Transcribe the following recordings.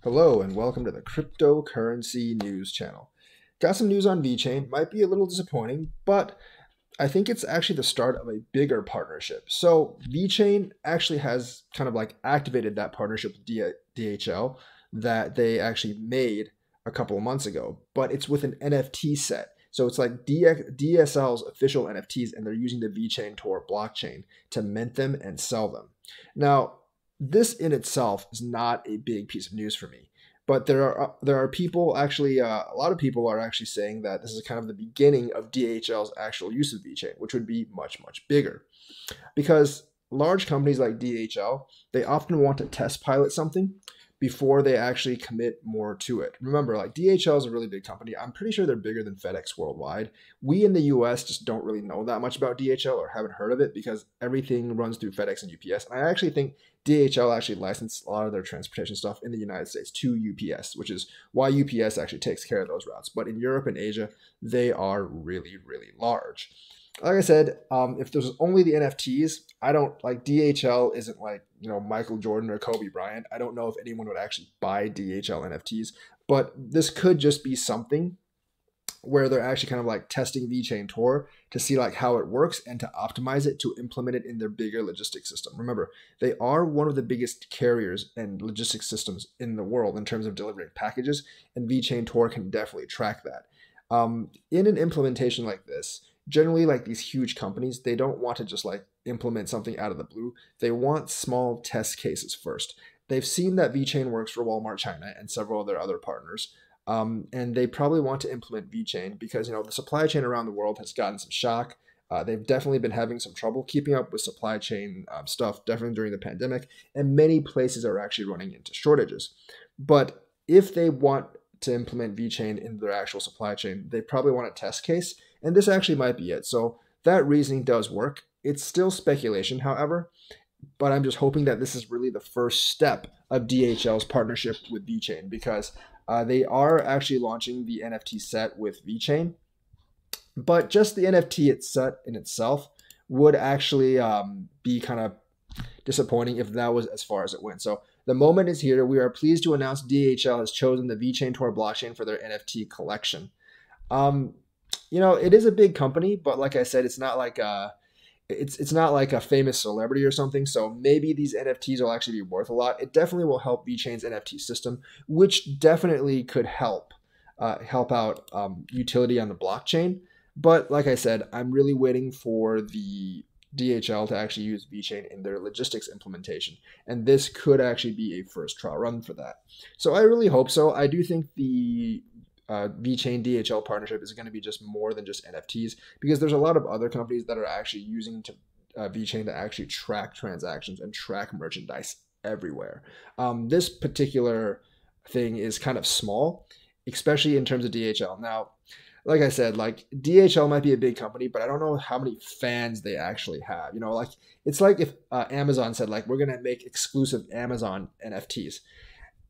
Hello and welcome to the Cryptocurrency News channel. Got some news on Vechain. Might be a little disappointing, but I think it's actually the start of a bigger partnership. So Vechain actually has kind of like activated that partnership with DHL that they actually made a couple of months ago, but it's with an NFT set. So it's like DSL's official NFTs, and they're using the Vechain Tor blockchain to mint them and sell them. Now, this in itself is not a big piece of news for me, but there are people actually a lot of people are actually saying that this is kind of the beginning of DHL's actual use of VeChain, which would be much bigger, because large companies like DHL, they often want to test pilot something before they actually commit more to it. Remember, like DHL is a really big company. I'm pretty sure they're bigger than FedEx worldwide. We in the US just don't really know that much about DHL or haven't heard of it because everything runs through FedEx and UPS. And I actually think DHL actually licensed a lot of their transportation stuff in the United States to UPS, which is why UPS actually takes care of those routes. But in Europe and Asia, they are really large. Like I said, if there's only the NFTs, I don't like DHL isn't like, Michael Jordan or Kobe Bryant. I don't know if anyone would actually buy DHL NFTs, but this could just be something where they're actually kind of like testing VeChain Tor to see like how it works and to optimize it to implement it in their bigger logistics system. Remember, they are one of the biggest carriers and logistics systems in the world in terms of delivering packages, and VeChain Tor can definitely track that. In an implementation like this, generally like these huge companies, they don't want to just like implement something out of the blue. They want small test cases first. They've seen that VeChain works for Walmart China and several of their other partners. And they probably want to implement VeChain because, the supply chain around the world has gotten some shock. They've definitely been having some trouble keeping up with supply chain stuff, definitely during the pandemic. And many places are actually running into shortages. But if they want to implement VeChain in their actual supply chain, they probably want a test case. And this actually might be it. So that reasoning does work. It's still speculation, however, but I'm just hoping that this is really the first step of DHL's partnership with VeChain, because they are actually launching the NFT set with VeChain, but just the NFT set in itself would actually be kind of disappointing if that was as far as it went. So the moment is here. We are pleased to announce DHL has chosen the VeChain Tor blockchain for their NFT collection. It is a big company, but like I said, it's not like it's not like a famous celebrity or something. So maybe these NFTs will actually be worth a lot. It definitely will help VeChain's NFT system, which definitely could help out utility on the blockchain. But like I said, I'm really waiting for the DHL to actually use VeChain in their logistics implementation. And this could actually be a first trial run for that. So I really hope so. I do think the VeChain DHL partnership is going to be just more than just NFTs, because there's a lot of other companies that are actually using VeChain to actually track transactions and track merchandise everywhere. This particular thing is kind of small, especially in terms of DHL. Now, like I said, like DHL might be a big company, but I don't know how many fans they actually have. Like it's like if Amazon said like, we're going to make exclusive Amazon NFTs.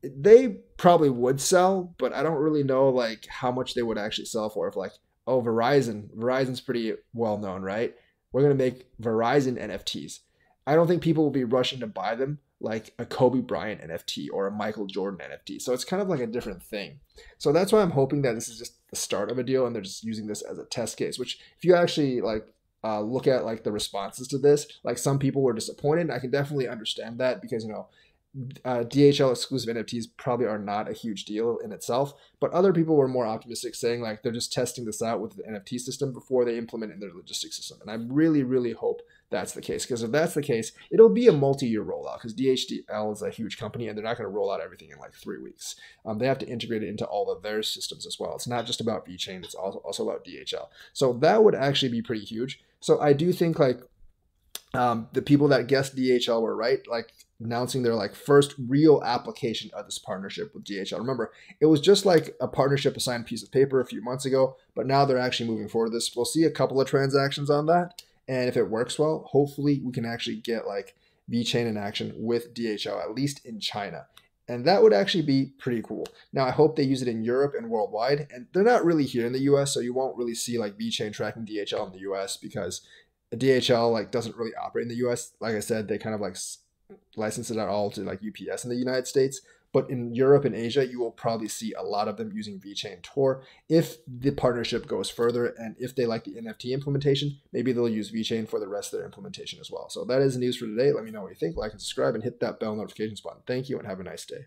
They probably would sell, but I don't really know like how much they would actually sell for. If like, oh, Verizon's pretty well known, right? We're going to make Verizon NFTs. I don't think people will be rushing to buy them like a Kobe Bryant NFT or a Michael Jordan NFT. So it's kind of like a different thing. So that's why I'm hoping that this is just the start of a deal and they're just using this as a test case, which if you actually like look at like the responses to this, like some people were disappointed. I can definitely understand that because, DHL exclusive NFTs probably are not a huge deal in itself, but other people were more optimistic, saying like they're just testing this out with the NFT system before they implement it in their logistics system. And I really hope that's the case, because if that's the case, it'll be a multi-year rollout, because DHL is a huge company and they're not going to roll out everything in like 3 weeks. They have to integrate it into all of their systems as well. It's not just about VeChain, it's also about DHL. So that would actually be pretty huge. So I do think like the people that guessed DHL were right, like announcing their like first real application of this partnership with DHL. Remember, it was just like a partnership, a signed piece of paper a few months ago, but now they're actually moving forward with this. We'll see a couple of transactions on that. And if it works well, hopefully we can actually get like VeChain in action with DHL, at least in China. And that would actually be pretty cool. Now, I hope they use it in Europe and worldwide. And they're not really here in the US, so you won't really see like VeChain tracking DHL in the US, because DHL like doesn't really operate in the US. Like I said, they kind of like license it out all to like UPS in the United States. But in Europe and Asia, you will probably see a lot of them using VeChain Tor. If the partnership goes further and if they like the NFT implementation, maybe they'll use VeChain for the rest of their implementation as well. So that is news for today. Let me know what you think. Like and subscribe and hit that bell notifications button. Thank you and have a nice day.